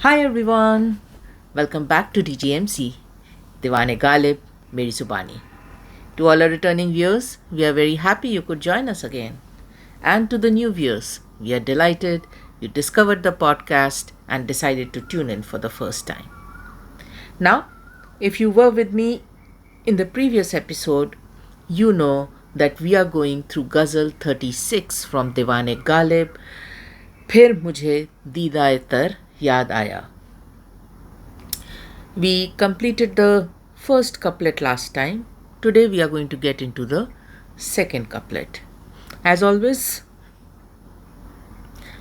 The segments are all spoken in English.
Hi everyone, welcome back to DGMC, Diwan-e-Ghalib, Meri Subani. To all our returning viewers, we are very happy you could join us again. And to the new viewers, we are delighted you discovered the podcast and decided to tune in for the first time. Now, if you were with me in the previous episode, you know that we are going through Ghazal 36 from Diwan-e-Ghalib, Phir Mujhe Diida-e-Tar Yaad Aaya. We completed the first couplet last time. Today we are going to get into the second couplet. As always,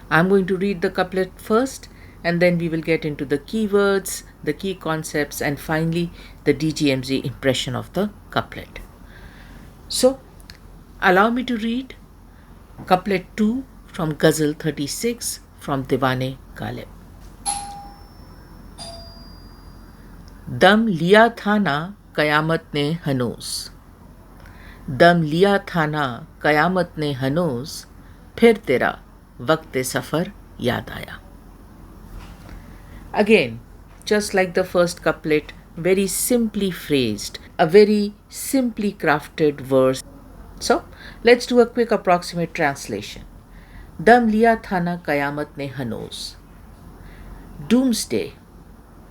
I'm going to read the couplet first and then we will get into the keywords, the key concepts, and finally the DGMZ impression of the couplet. So, allow me to read couplet 2 from Ghazal 36 from Diwan-e-Ghalib. दम लिया था ना कयामत ने हनूज, दम लिया था ना कयामत ने हनूज, फिर तेरा वक्त-ए-सफर याद आया. Again, just like the first couplet, very simply phrased, a very simply crafted verse. So, let's do a quick approximate translation. दम लिया था ना कयामत ने हनूज. Doomsday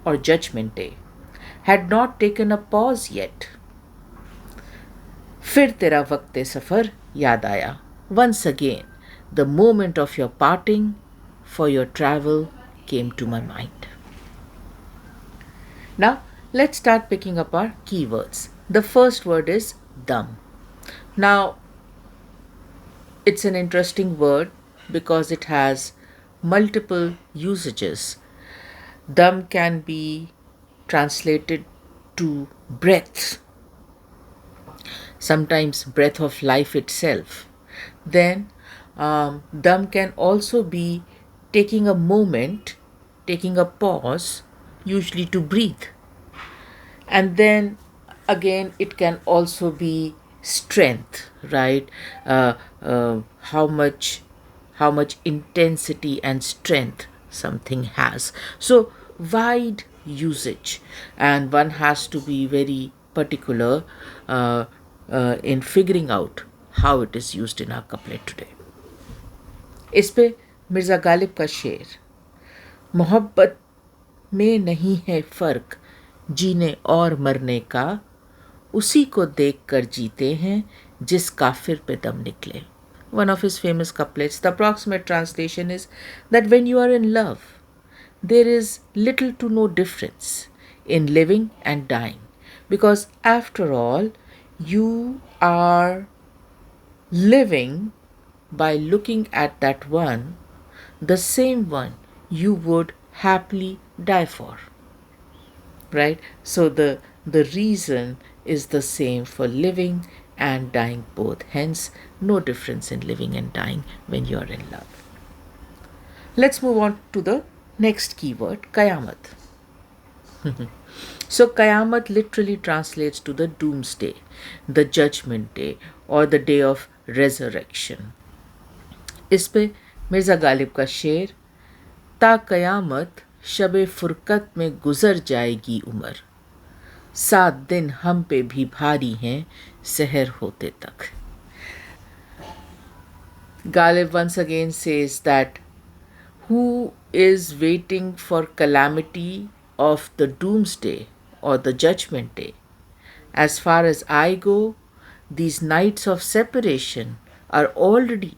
or Judgment Day had not taken a pause yet. फिर तेरा वक्त-ए-सफर याद आया. Once again, the moment of your parting for your travel came to my mind. Now, let's start picking up our keywords. The first word is dam. Now, it's an interesting word because it has multiple usages. Dam can be translated to breath, sometimes breath of life itself. Then dam can also be taking a moment, taking a pause, usually to breathe. And then again it can also be strength, right? How much intensity and strength something has. So wide usage, and one has to be very particular in figuring out how it is used in our couplet today. इस पे मिर्ज़ा गालिब का शेर, मोहब्बत में नहीं है फ़र्क जीने और मरने का, उसी को देख कर जीते हैं जिस काफिर पे दम निकले. One of his famous couplets. The approximate translation is that when you are in love, there is little to no difference in living and dying, because after all, you are living by looking at that one, the same one you would happily die for, right? So the reason is the same for living and dying both. Hence, no difference in living and dying when you are in love. Let's move on to the next keyword, Qayamat. So Qayamat literally translates to the doomsday, the judgment day, or the day of resurrection. इस पे मिर्ज़ा गालिब का शेर, ता क़यामत शब फुरकत में गुज़र जाएगी उम्र, 7 दिन हम पे भी भारी हैं सहर होते तक. Ghalib once again says that who is waiting for calamity of the doomsday or the judgment day? As far as I go, these nights of separation are already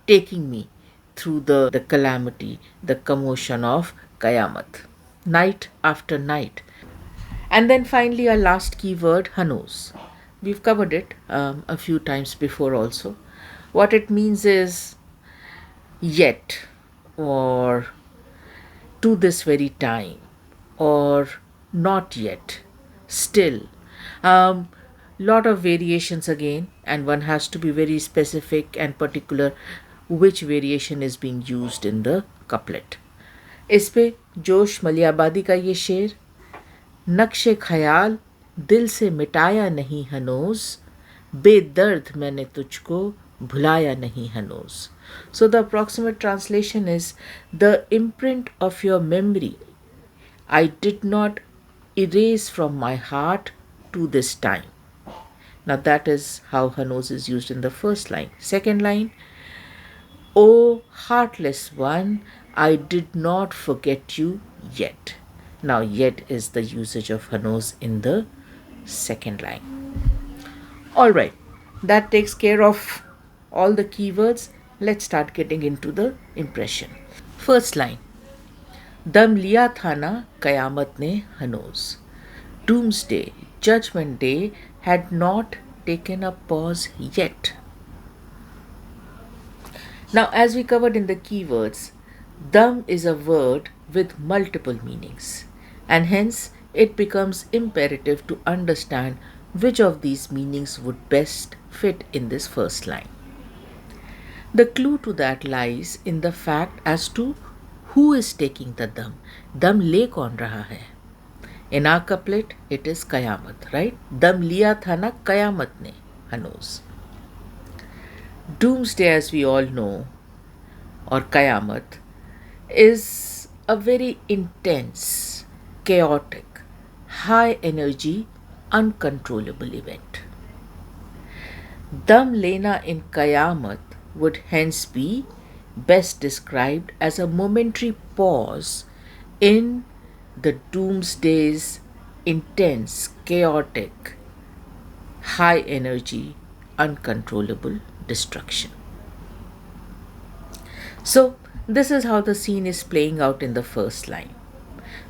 taking me through the calamity, the commotion of Qayamat, night after night. And then finally our last keyword, Hanuz. We've covered it a few times before also. What it means is yet, or to this very time, or not yet, still. Lot of variations again, and one has to be very specific and particular which variation is being used in the couplet. इस पे जोश मलियाबादी का ये शेर, नक्शे ख्याल दिल से मिटाया नहीं हनूज, बेदर्द मैंने तुझको भुलाया nahi Hanuz. So the approximate translation is, the imprint of your memory I did not erase from my heart to this time. Now that is how Hanuz is used in the first line. Second line, O heartless one, I did not forget you yet. Now yet is the usage of Hanuz in the second line. Alright, that takes care of all the keywords. Let's start getting into the impression. First line, दम लिया था ना कयामत ने हनूज. Doomsday, Judgment Day, had not taken a pause yet. Now, as we covered in the keywords, dam is a word with multiple meanings, and hence it becomes imperative to understand which of these meanings would best fit in this first line. The clue to that lies in the fact as to who is taking the dam. Dam le kaun raha hai? In our couplet, it is Qayamat, right? Dam liya tha na Qayamat ne, Hanuz. Doomsday, as we all know, or Qayamat, is a very intense, chaotic, high energy, uncontrollable event. Dam lena in Qayamat would hence be best described as a momentary pause in the doomsday's intense, chaotic, high energy, uncontrollable destruction. So, this is how the scene is playing out in the first line.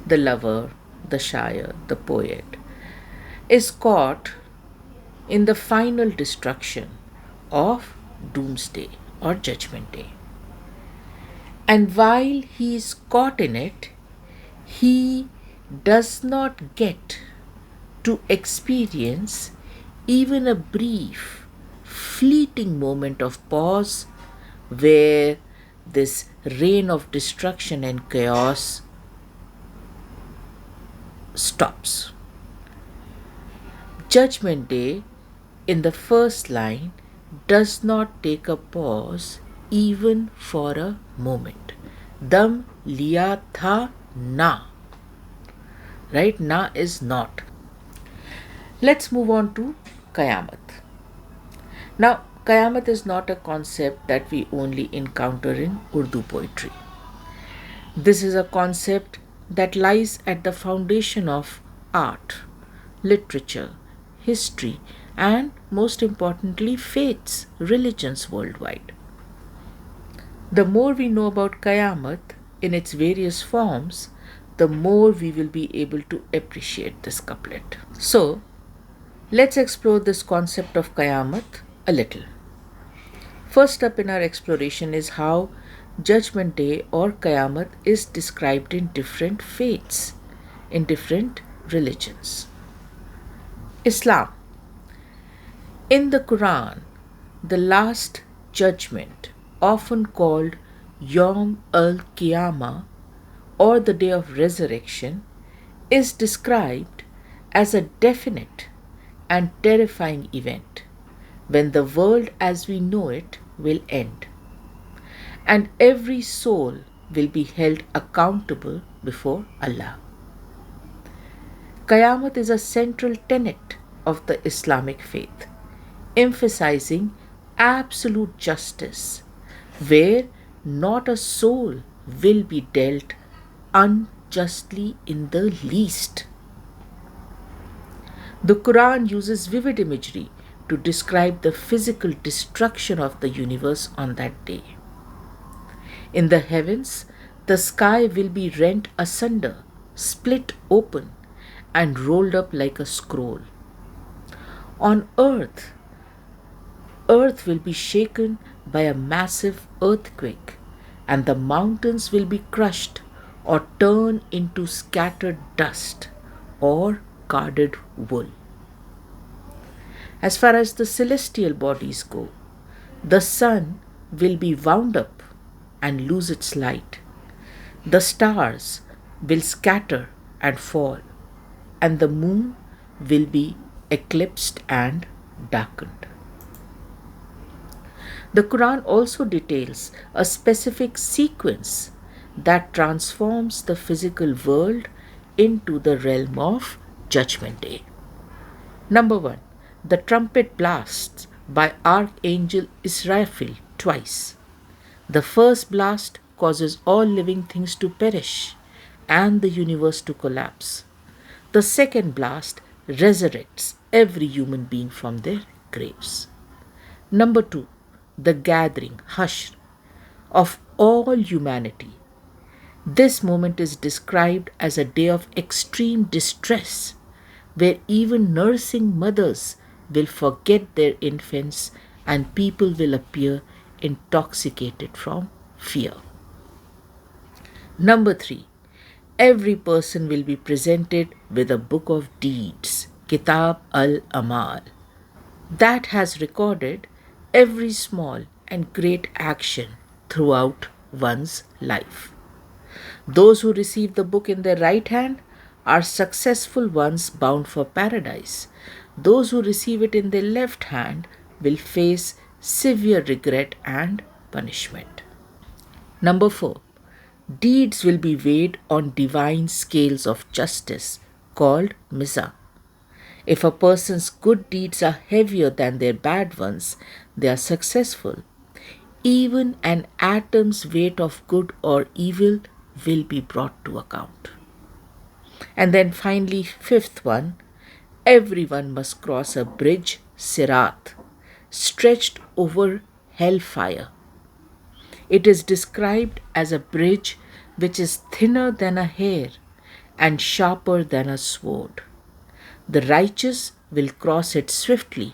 The lover, the shayer, the poet, is caught in the final destruction of doomsday or judgment day. And while he is caught in it, he does not get to experience even a brief, fleeting moment of pause where this reign of destruction and chaos stops. Judgment Day in the first line does not take a pause even for a moment. Dam liya tha na. Right? Na is not. Let's move on to Qayamat. Now, Qayamat is not a concept that we only encounter in Urdu poetry. This is a concept that lies at the foundation of art, literature, history, and most importantly, faiths, religions worldwide. The more we know about Qayamat in its various forms, the more we will be able to appreciate this couplet. So, let's explore this concept of Qayamat a little. First up in our exploration is how Judgment Day or Qayamat is described in different faiths, in different religions. Islam. In the Quran, the Last Judgment, often called Yawm al-Qiyamah or the Day of Resurrection, is described as a definite and terrifying event when the world as we know it will end, and every soul will be held accountable before Allah. Qayamat is a central tenet of the Islamic faith, emphasizing absolute justice, where not a soul will be dealt unjustly in the least. The Quran uses vivid imagery to describe the physical destruction of the universe on that day. In the heavens, the sky will be rent asunder, split open, and rolled up like a scroll. On earth will be shaken by a massive earthquake, and the mountains will be crushed or turned into scattered dust or carded wool. As far as the celestial bodies go, the sun will be wound up and lose its light. The stars will scatter and fall, and the moon will be eclipsed and darkened. The Quran also details a specific sequence that transforms the physical world into the realm of Judgment Day. Number 1. The trumpet blasts by Archangel Israfil twice. The first blast causes all living things to perish and the universe to collapse. The second blast resurrects every human being from their graves. Number 2. The gathering, Hashr, of all humanity. This moment is described as a day of extreme distress, where even nursing mothers will forget their infants and people will appear intoxicated from fear. Number 3. Every person will be presented with a book of deeds, Kitab al-Amal, that has recorded every small and great action throughout one's life. Those who receive the book in their right hand are successful ones bound for paradise. Those who receive it in their left hand will face severe regret and punishment. Number 4. Deeds will be weighed on divine scales of justice called mizan. If a person's good deeds are heavier than their bad ones, they are successful. Even an atom's weight of good or evil will be brought to account. And then finally, fifth one, everyone must cross a bridge, Sirat, stretched over hellfire. It is described as a bridge which is thinner than a hair and sharper than a sword. The righteous will cross it swiftly,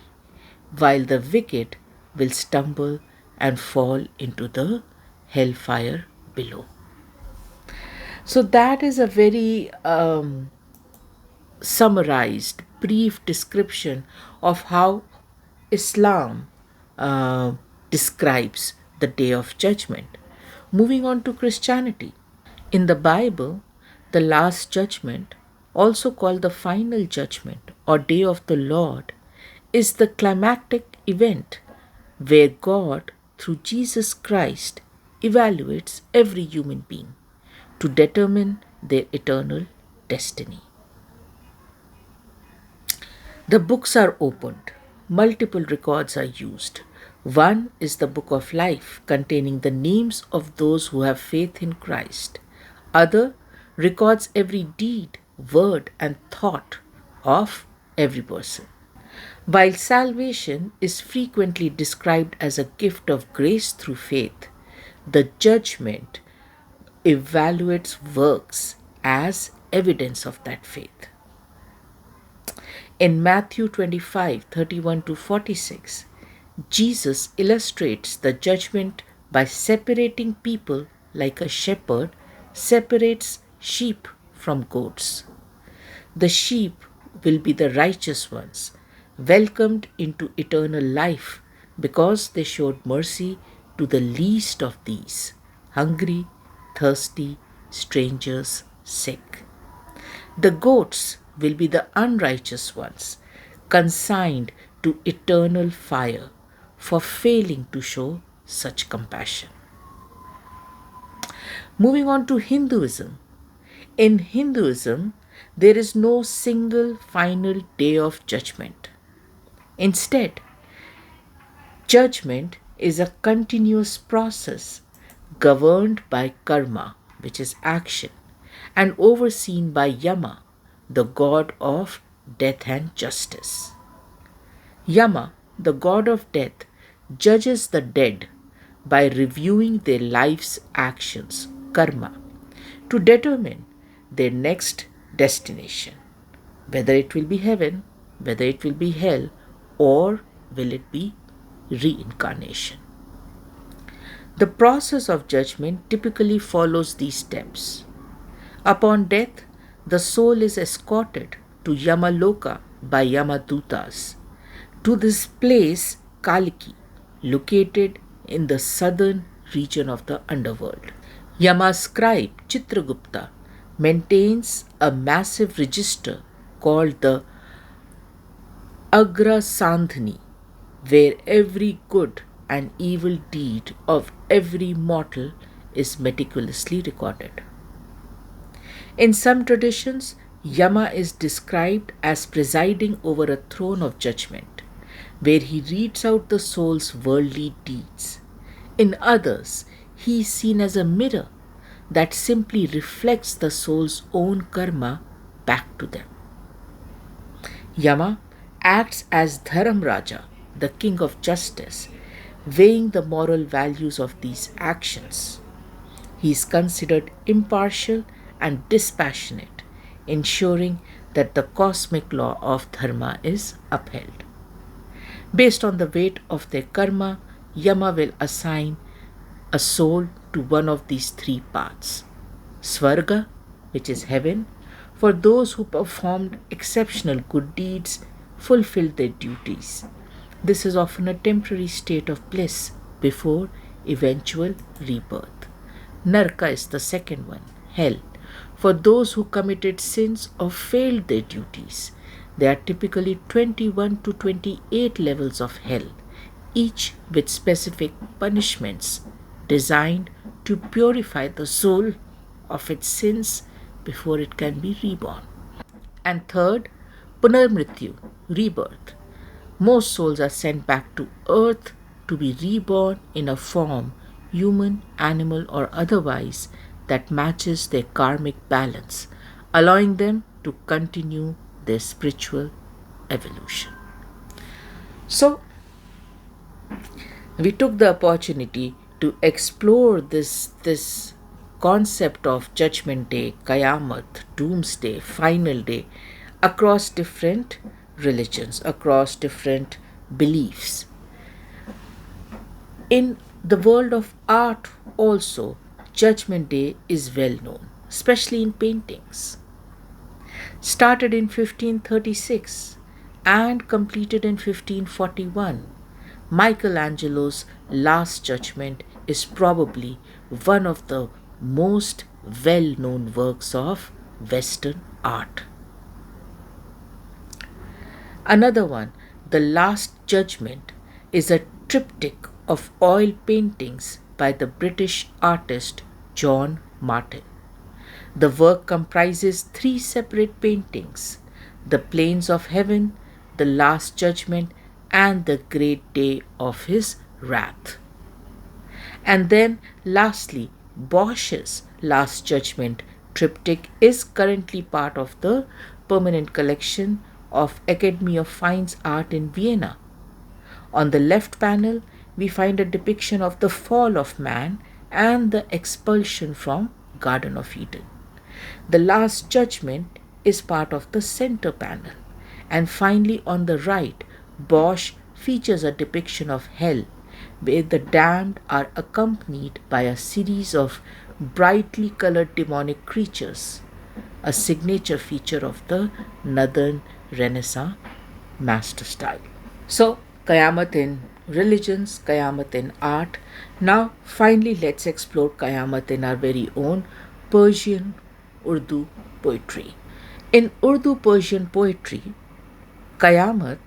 while the wicked will stumble and fall into the hellfire below. So that is a very summarized, brief description of how Islam describes the Day of Judgment. Moving on to Christianity. In the Bible, the Last Judgment, also called the Final Judgment or Day of the Lord, is the climactic event where God, through Jesus Christ, evaluates every human being to determine their eternal destiny. The books are opened. Multiple records are used. One is the Book of Life, containing the names of those who have faith in Christ. Other records every deed, word, and thought of every person. While salvation is frequently described as a gift of grace through faith, the judgment evaluates works as evidence of that faith. In Matthew 25:31-46, Jesus illustrates the judgment by separating people like a shepherd separates sheep from goats. The sheep will be the righteous ones, welcomed into eternal life because they showed mercy to the least of these, hungry, thirsty, strangers, sick. The goats will be the unrighteous ones, consigned to eternal fire for failing to show such compassion. Moving on to Hinduism. In Hinduism, there is no single final day of judgment. Instead, judgment is a continuous process governed by karma, which is action, and overseen by Yama, the god of death and justice. Yama, the god of death, judges the dead by reviewing their life's actions, karma, to determine their next destination, whether it will be heaven, whether it will be hell, or will it be reincarnation. The process of judgment typically follows these steps. Upon death, the soul is escorted to Yamaloka by Yamadutas, to this place Kaliki, located in the southern region of the underworld. Yama's scribe Chitragupta maintains a massive register called the Agra Sandhani, where every good and evil deed of every mortal is meticulously recorded. In some traditions, Yama is described as presiding over a throne of judgment, where he reads out the soul's worldly deeds. In others, he is seen as a mirror that simply reflects the soul's own karma back to them. Yama acts as Dharam Raja, the king of justice, weighing the moral values of these actions. He is considered impartial and dispassionate, ensuring that the cosmic law of dharma is upheld. Based on the weight of their karma, Yama will assign a soul to one of these three paths: Swarga, which is heaven, for those who performed exceptional good deeds, fulfilled their duties. This is often a temporary state of bliss before eventual rebirth. Narka is the second one, hell, for those who committed sins or failed their duties. There are typically 21 to 28 levels of hell, each with specific punishments designed to purify the soul of its sins before it can be reborn. And third, Punarmrityu, rebirth. Most souls are sent back to earth to be reborn in a form, human, animal, or otherwise, that matches their karmic balance, allowing them to continue their spiritual evolution. So, we took the opportunity to explore this concept of Judgment Day, Qayamat, Doomsday, Final Day across different religions, across different beliefs. In the world of art, also, Judgment Day is well known, especially in paintings. Started in 1536 and completed in 1541, Michelangelo's Last Judgment is probably one of the most well known works of Western art. Another one, The Last Judgment, is a triptych of oil paintings by the British artist John Martin. The work comprises three separate paintings: the Plains of Heaven, the Last Judgment, and the Great Day of His Wrath. And then, lastly, Bosch's Last Judgment triptych is currently part of the permanent collection of Academy of Fine Art in Vienna. On the left panel, we find a depiction of the fall of man and the expulsion from Garden of Eden. The Last Judgment is part of the center panel. And finally, on the right, Bosch features a depiction of hell, where the damned are accompanied by a series of brightly colored demonic creatures, a signature feature of the Northern Renaissance master style. So, Qayamat in religions, Qayamat in art. Now, finally, let's explore Qayamat in our very own Persian Urdu poetry. In Urdu Persian poetry, Qayamat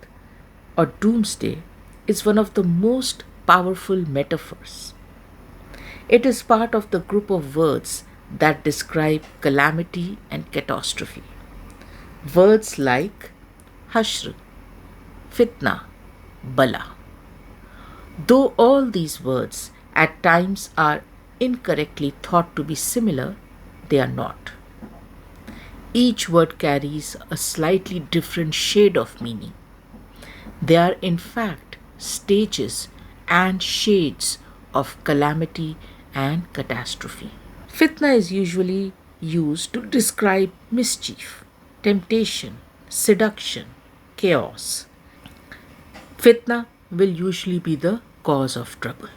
or doomsday is one of the most powerful metaphors. It is part of the group of words that describe calamity and catastrophe. Words like hashr, fitna, bala. Though all these words at times are incorrectly thought to be similar, they are not. Each word carries a slightly different shade of meaning. They are, in fact, stages and shades of calamity and catastrophe. Fitna is usually used to describe mischief, temptation, seduction, chaos. Fitna will usually be the cause of trouble.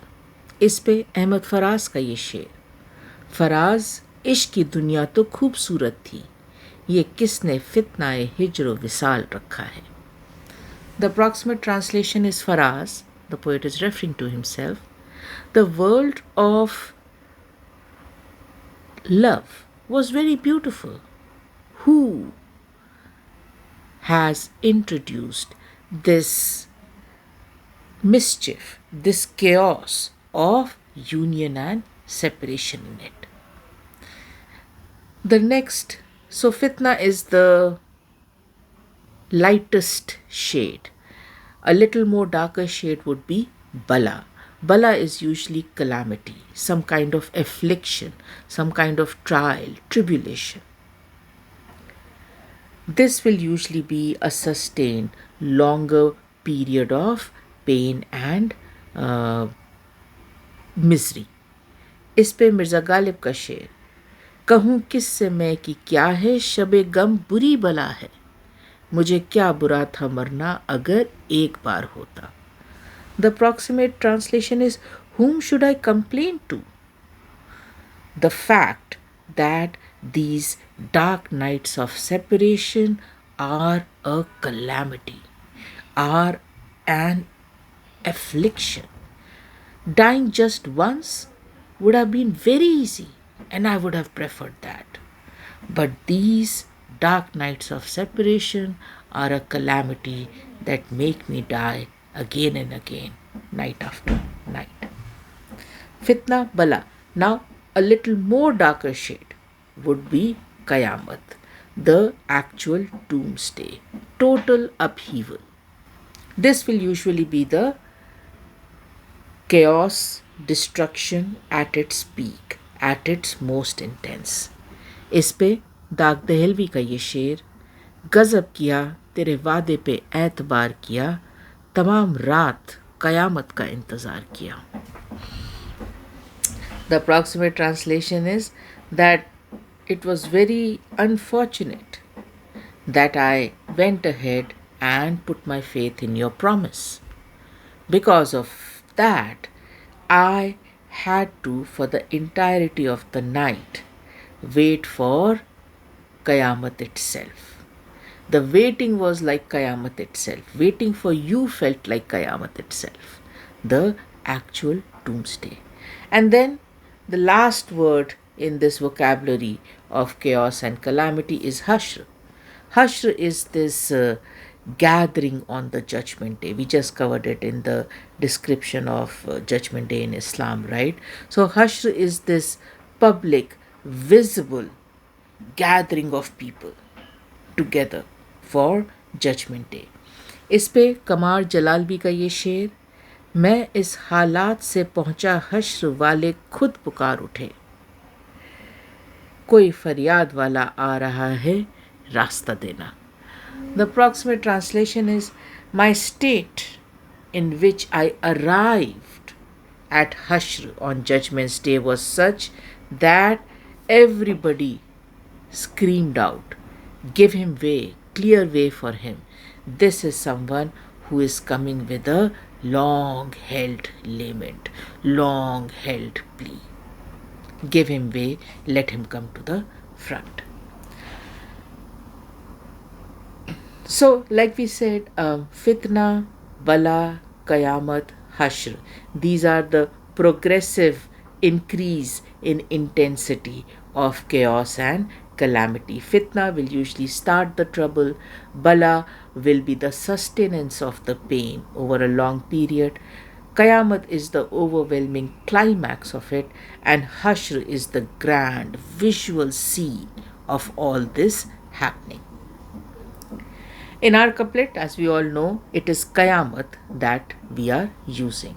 इस पे अहमद फराज का ये शेर, फराज इश्क की दुनिया तो खूबसूरत थी, ये किसने फितनाए हिज्र विसाल रखा है. The approximate translation is Faraz, the poet is referring to himself. The world of love was very beautiful. Who has introduced this mischief, this chaos of union and separation in it? The next, so fitna is the lightest shade. A little more darker shade would be bala. Bala is usually calamity, some kind of affliction, some kind of trial, tribulation. This will usually be a sustained, longer period of pain and uh, misery. इस पे मिर्ज़ा गालिब का शेर, कहूँ किससे मैं कि क्या है शबे गम बुरी बला है, मुझे क्या बुरा था मरना अगर एक बार होता. The approximate translation is, whom should I complain to? The fact that these dark nights of separation are a calamity, are an affliction. Dying just once would have been very easy, and I would have preferred that. But these dark nights of separation are a calamity that make me die again and again, night after night. Fitna Bala. Now, a little more darker shade would be Qayamat, the actual doomsday, total upheaval. This will usually be the chaos, destruction at its peak, at its most intense. इस पे दाग दहलवी का ये शेर, गजब किया तेरे वादे पे एतबार किया, तमाम रात कयामत का इंतज़ार किया. The approximate translation is that it was very unfortunate that I went ahead and put my faith in your promise. Because of that, I had to, for the entirety of the night, wait for Qayamat itself. The waiting was like Qayamat itself. Waiting for you felt like Qayamat itself, the actual doomsday. And then the last word in this vocabulary of chaos and calamity is Hashr. Hashr is this gathering on the Judgment Day. We just covered it in the description of Judgment Day in Islam, right? So Hashr is this public, visible gathering of people together for Judgment Day. इस पे कमार जलालबी का ये शेर, मैं इस हालात से पहुंचा हश्र वाले खुद पुकार उठे, कोई फरियाद वाला आ रहा है रास्ता देना. The approximate translation is, my state in which I arrived at Hashr on Judgment's Day was such that everybody screamed out, give him way, clear way for him. This is someone who is coming with a long held lament, long held plea. Give him way, let him come to the front. So, like we said, fitna, bala, qayamat, hashr, these are the progressive increase in intensity of chaos and calamity. Fitna will usually start the trouble, bala will be the sustenance of the pain over a long period, Qayamat is the overwhelming climax of it, and Hashr is the grand visual scene of all this happening. In our couplet, as we all know, it is Qayamat that we are using.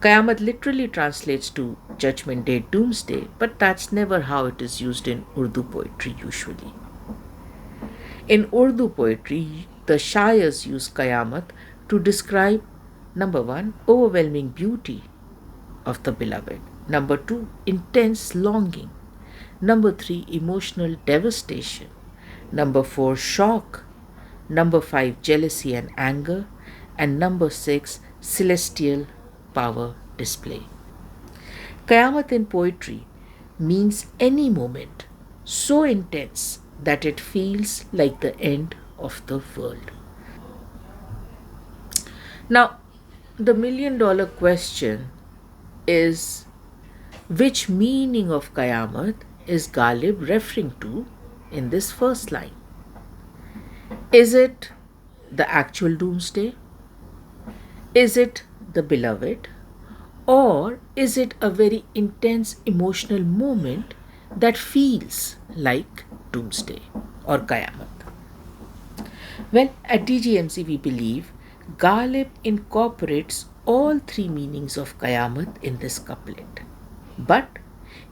Qayamat literally translates to Judgment Day, Doomsday, but that's never how it is used in Urdu poetry usually. In Urdu poetry, the shayars use Qayamat to describe, number one, overwhelming beauty of the beloved. Number two, intense longing. Number three, emotional devastation. Number four, shock. Number five, jealousy and anger. And number six, celestial power display. Qayamat in poetry means any moment so intense that it feels like the end of the world. Now, the $1,000,000 question is, which meaning of Qayamat is Ghalib referring to in this first line? Is it the actual doomsday? Is it the beloved? Or is it a very intense emotional moment that feels like doomsday or Qayamat? Well, at DGMC we believe Ghalib incorporates all three meanings of Qayamat in this couplet. But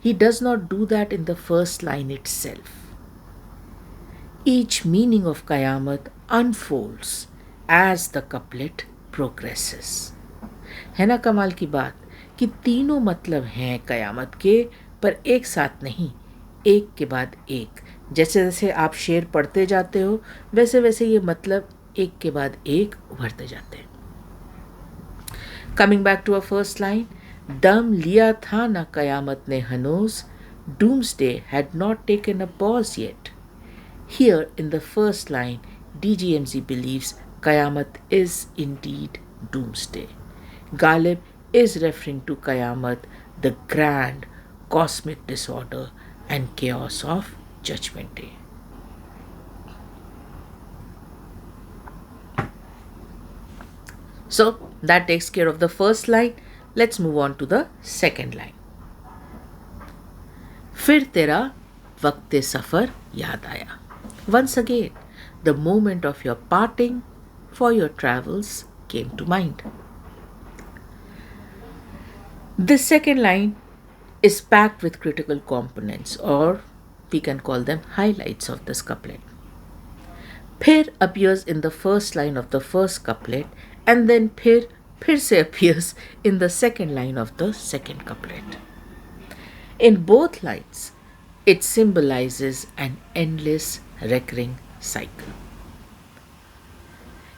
he does not do that in the first line itself. Each meaning of Qayamat unfolds as the couplet progresses. है ना कमाल की बात कि तीनों मतलब हैं कयामत के, पर एक साथ नहीं, एक के बाद एक। जैसे जैसे आप शेर पढ़ते जाते हो वैसे वैसे ये मतलब एक के बाद एक उभरते जाते हैं। Coming back to a first line, दम लिया था ना कयामत ने हनूज, doomsday had not taken a pause yet. Here in the first line, DGMC believes Qayamat is indeed doomsday. Ghalib is referring to Qayamat, the grand cosmic disorder and chaos of Judgment Day. So that takes care of the first line. Let's move on to the second line. फिर तेरा वक्त-ए-सफर याद आया. Once again, the moment of your parting for your travels came to mind. This second line is packed with critical components, or we can call them highlights of this couplet. Phir appears in the first line of the first couplet, and then Phir se appears in the second line of the second couplet. In both lines, it symbolizes an endless recurring cycle.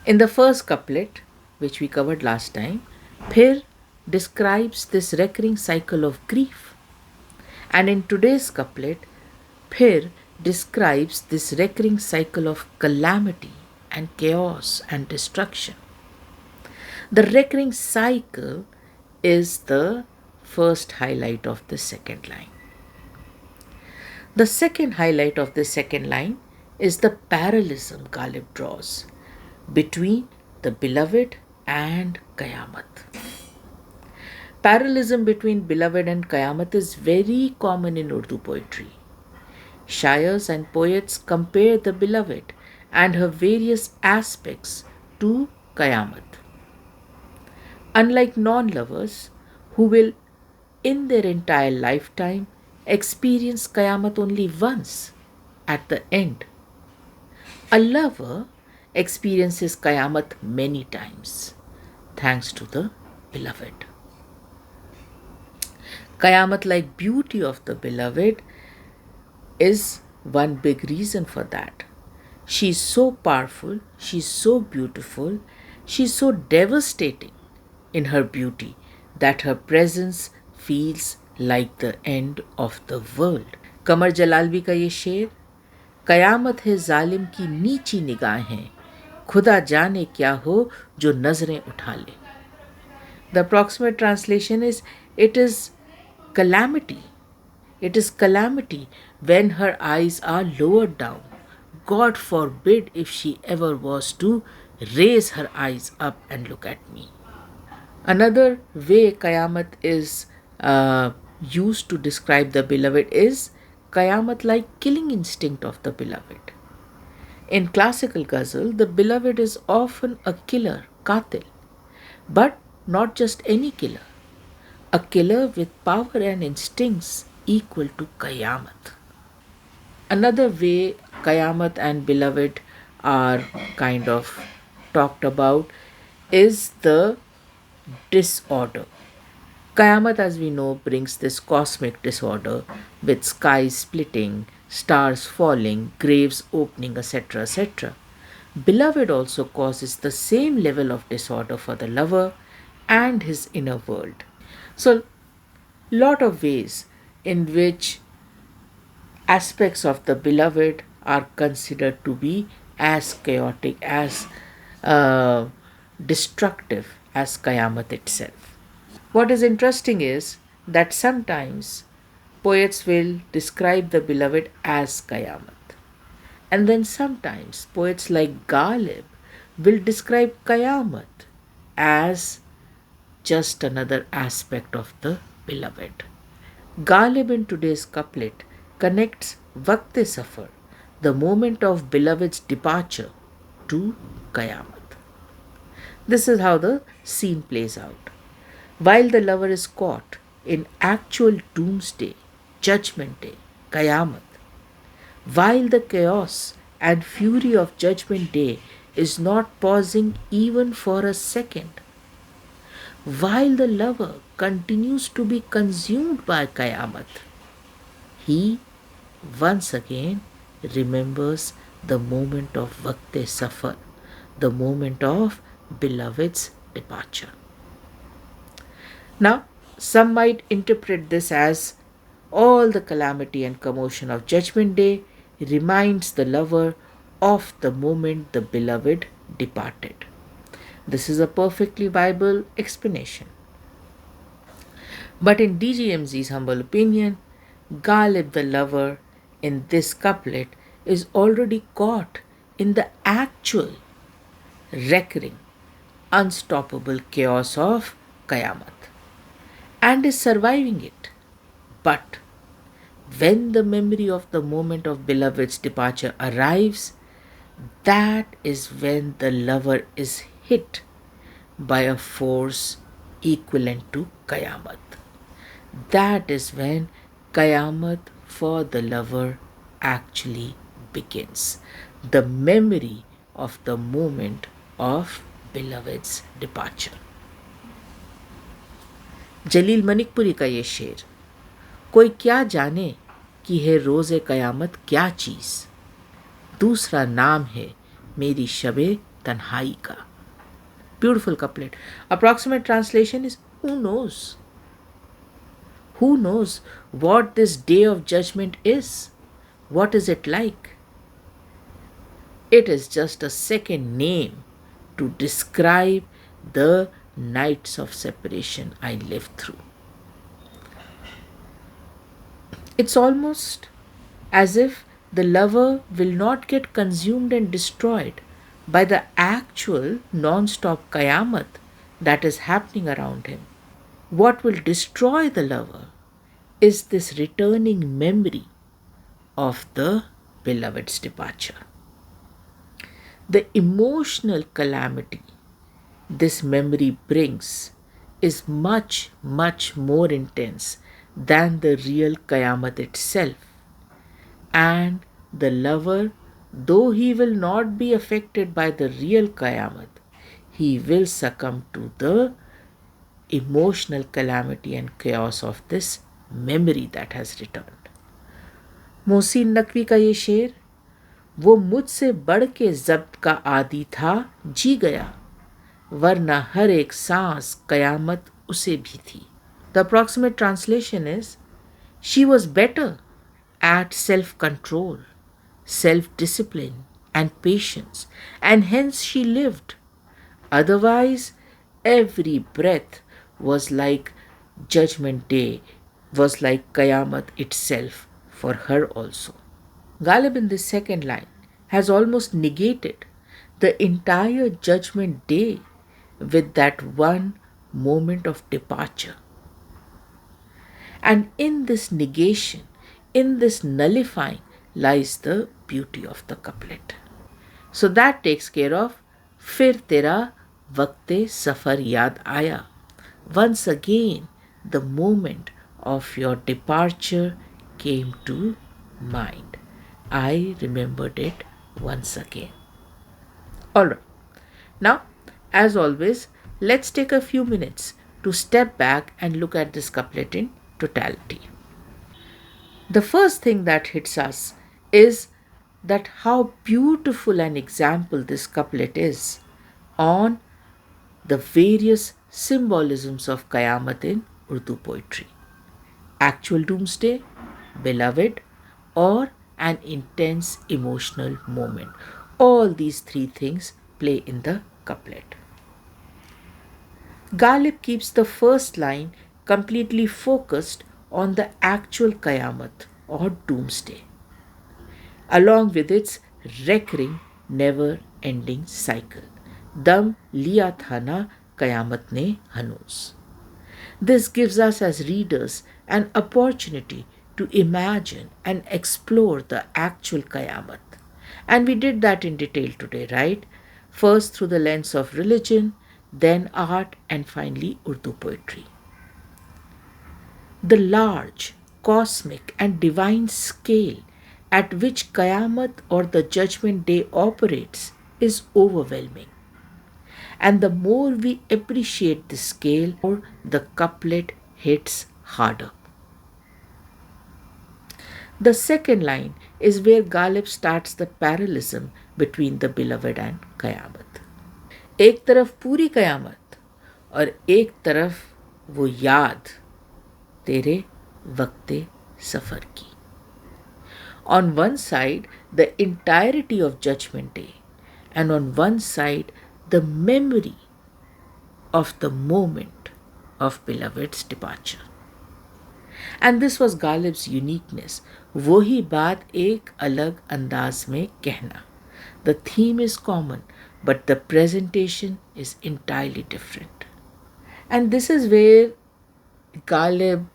In the first couplet, which we covered last time, Phir describes this recurring cycle of grief. And in today's couplet, Phir describes this recurring cycle of calamity and chaos and destruction. The recurring cycle is the first highlight of the second line. The second highlight of the second line is the parallelism Ghalib draws between the beloved and Qayamat. Parallelism between beloved and Qayamat is very common in Urdu poetry. Shairs and poets compare the beloved and her various aspects to Qayamat. Unlike non-lovers who will in their entire lifetime experience Qayamat only once at the end, a lover experiences Qayamat many times thanks to the beloved. Qayamat like beauty of the beloved is one big reason for that. She is so powerful, she is so beautiful, she is so devastating in her beauty that her presence feels like the end of the world. कमर जलालवी का ये शेर, कयामत है जालिम की नीची निगाहें, खुदा जाने क्या हो जो नजरें उठा ले. The approximate translation is, it is calamity. It is calamity when her eyes are lowered down. God forbid if she ever was to raise her eyes up and look at me. Another way Qayamat is used to describe the beloved is Qayamat like killing instinct of the beloved. In classical ghazal, the beloved is often a killer, qatil, but not just any killer. A killer with power and instincts equal to Qayamat. Another way Qayamat and beloved are kind of talked about is the disorder. Qayamat, as we know, brings this cosmic disorder with skies splitting, stars falling, graves opening, etc. etc. Beloved also causes the same level of disorder for the lover and his inner world. So, lot of ways in which aspects of the beloved are considered to be as chaotic, as destructive as Qayamat itself. What is interesting is that sometimes poets will describe the beloved as Qayamat, and then sometimes poets like Ghalib will describe Qayamat as just another aspect of the beloved. Ghalib in today's couplet connects Waqt-e-Safar, the moment of beloved's departure, to Qayamat. This is how the scene plays out. While the lover is caught in actual doomsday, judgment day, Qayamat, while the chaos and fury of Judgment Day is not pausing even for a second, while the lover continues to be consumed by Qayamat, he once again remembers the moment of Waqt-e-Safar, the moment of beloved's departure. Now, some might interpret this as all the calamity and commotion of Judgment Day reminds the lover of the moment the beloved departed. This is a perfectly viable explanation. But in DGMZ's humble opinion, Ghalib the lover in this couplet is already caught in the actual, recurring, unstoppable chaos of Qayamat and is surviving it. But when the memory of the moment of beloved's departure arrives, that is when the lover is hit by a force equivalent to Qayamat. That is when Qayamat for the lover actually begins. The memory of the moment of beloved's departure. जलील मनिकपुरी का ये शेर, कोई क्या जाने कि है रोज़े क़यामत क्या चीज़, दूसरा नाम है मेरी शबे तन्हाई का. Beautiful couplet. Approximate translation is who knows? Who knows what this day of judgment is? What is it like? It is just a second name to describe the nights of separation I lived through. It's almost as if the lover will not get consumed and destroyed by the actual non-stop Qayamat that is happening around him. What will destroy the lover is this returning memory of the beloved's departure. The emotional calamity this memory brings is much, much more intense than the real Qayamat itself. And the lover, though he will not be affected by the real Qayamat, he will succumb to the emotional calamity and chaos of this memory that has returned. Mohsin Naqvi का ये शेर, वो मुझसे बढ़ के ज़ब्त का आदी था, जी गया, वरना हर एक सांस क़यामत उसे भी थी. The approximate translation is, she was better at self-control, self-discipline and patience, and hence she lived. Otherwise, every breath was like Judgment Day, was like Qayamat itself for her also. Ghalib in this second line has almost negated the entire Judgment Day with that one moment of departure. And in this negation, in this nullifying, lies the beauty of the couplet. So that takes care of Phir Tera Waqt-e-Safar Yaad Aaya. Once again, the moment of your departure came to mind. I remembered it once again. Alright, now, as always, let's take a few minutes to step back and look at this couplet in totality. The first thing that hits us is that how beautiful an example this couplet is on the various symbolisms of Qayamat in Urdu poetry. Actual doomsday, beloved, or an intense emotional moment. All these three things play in the couplet. Ghalib keeps the first line completely focused on the actual Qayamat or doomsday, along with its recurring, never-ending cycle. Dam liya tha na Qayamat ne Hanuz. This gives us as readers an opportunity to imagine and explore the actual Qayamat. And we did that in detail today, right? First through the lens of religion, then art, and finally Urdu poetry. The large, cosmic, and divine scale at which Qayamat or the Judgment Day operates is overwhelming. And the more we appreciate this scale, the more the couplet hits harder. The second line is where Ghalib starts the parallelism between the beloved and Qayamat. एक तरफ पूरी कयामत और एक तरफ वो याद तेरे वक्ते सफ़र की. On one side, the entirety of Judgment Day, and on one side, the memory of the moment of beloved's departure. And this was Ghalib's uniqueness. वही बात एक अलग अंदाज में कहना. The theme is common, but the presentation is entirely different. And this is where Ghalib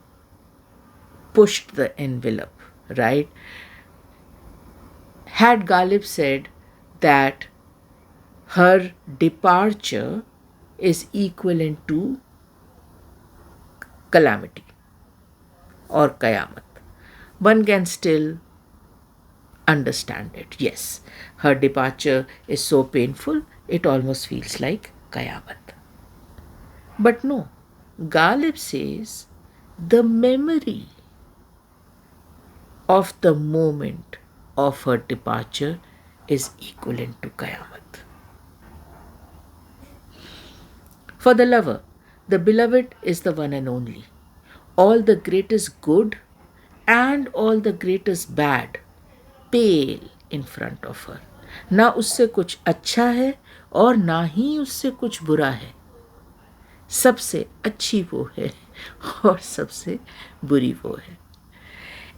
pushed the envelope, right? Had Ghalib said that her departure is equivalent to calamity or Qayamat, one can still understand it. Yes, her departure is so painful, it almost feels like Qayamat. But no, Ghalib says the memory of the moment of her departure is equivalent to Qayamat. For the lover, the beloved is the one and only. All the greatest good and all the greatest bad pale in front of her. ना उससे कुछ अच्छा है और ना ही उससे कुछ बुरा है. सबसे अच्छी वो है और सबसे बुरी वो है.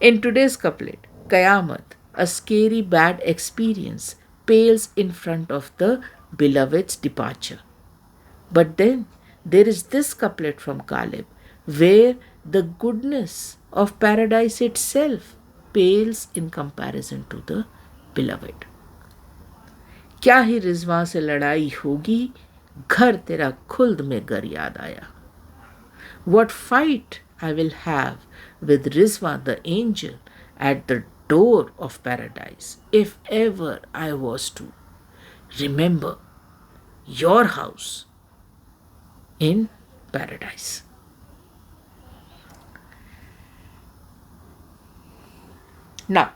In today's couplet, Qayamat, a scary bad experience, pales in front of the beloved's departure. But then there is this couplet from Ghalib, where the goodness of paradise itself pales in comparison to the beloved. क्या ही रिजवां से लड़ाई होगी, घर तेरा खुल्द में घर याद आया. What fight I will have with Rizwaan the angel at the door of paradise, if ever I was to remember your house in paradise. Now,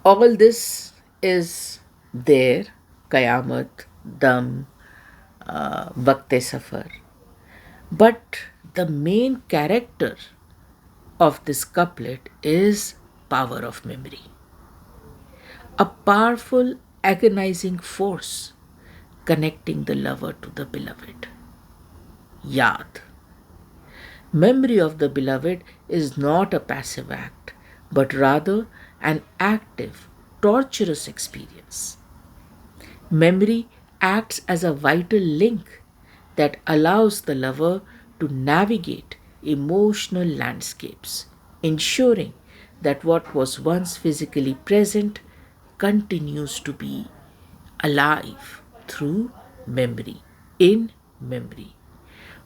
all this is there, Qayamat, Dam, Waqt-e-Safar. But the main character of this couplet is power of memory. A powerful, agonizing force connecting the lover to the beloved. Yaad. Memory of the beloved is not a passive act, but rather an active, torturous experience. Memory acts as a vital link that allows the lover to navigate emotional landscapes, ensuring that what was once physically present continues to be alive through memory, in memory.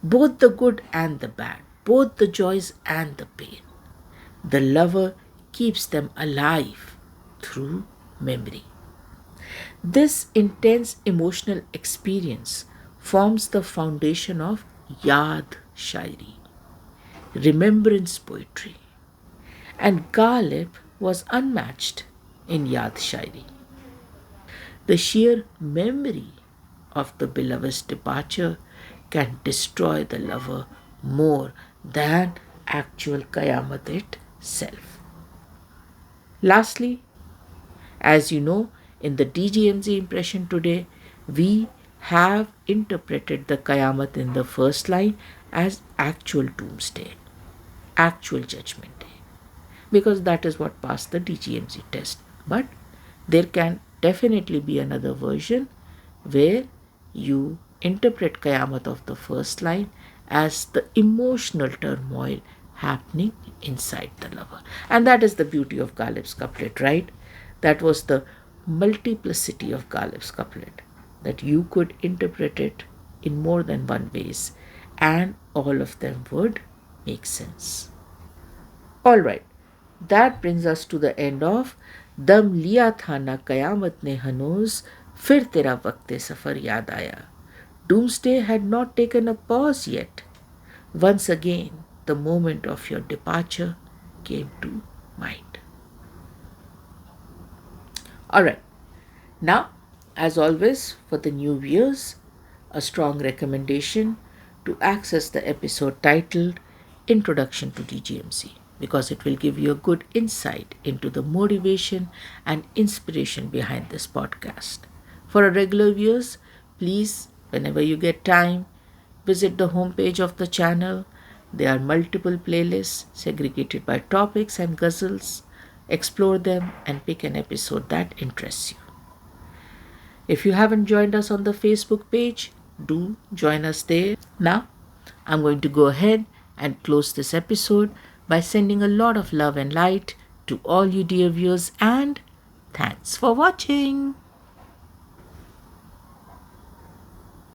Both the good and the bad, both the joys and the pain. The lover keeps them alive through memory. This intense emotional experience forms the foundation of Yaad Shairi, remembrance poetry. And Ghalib was unmatched in Yaad Shairi. The sheer memory of the beloved's departure can destroy the lover more than actual Qayamat itself. Lastly, as you know, in the DGMZ impression today, we have interpreted the Qayamat in the first line as actual doomsday, actual judgment day, because that is what passed the DGMZ test. But there can definitely be another version where you interpret Qayamat of the first line as the emotional turmoil happening inside the lover. And that is the beauty of Ghalib's couplet, right? That was the multiplicity of Ghalib's couplet, that you could interpret it in more than one ways, and all of them would make sense. All right, that brings us to the end of Dam liya tha na Qayamat ne Hanuz, Phir Tera Waqt-e-Safar Yaad Aaya. Doomsday had not taken a pause yet. Once again, the moment of your departure came to mind. All right, now, as always, for the new viewers, a strong recommendation to access the episode titled Introduction to DGMC, because it will give you a good insight into the motivation and inspiration behind this podcast. For our regular viewers, please, whenever you get time, visit the homepage of the channel. There are multiple playlists segregated by topics and ghazals. Explore them and pick an episode that interests you. If you haven't joined us on the Facebook page, do join us there. Now, I'm going to go ahead and close this episode by sending a lot of love and light to all you dear viewers, and thanks for watching.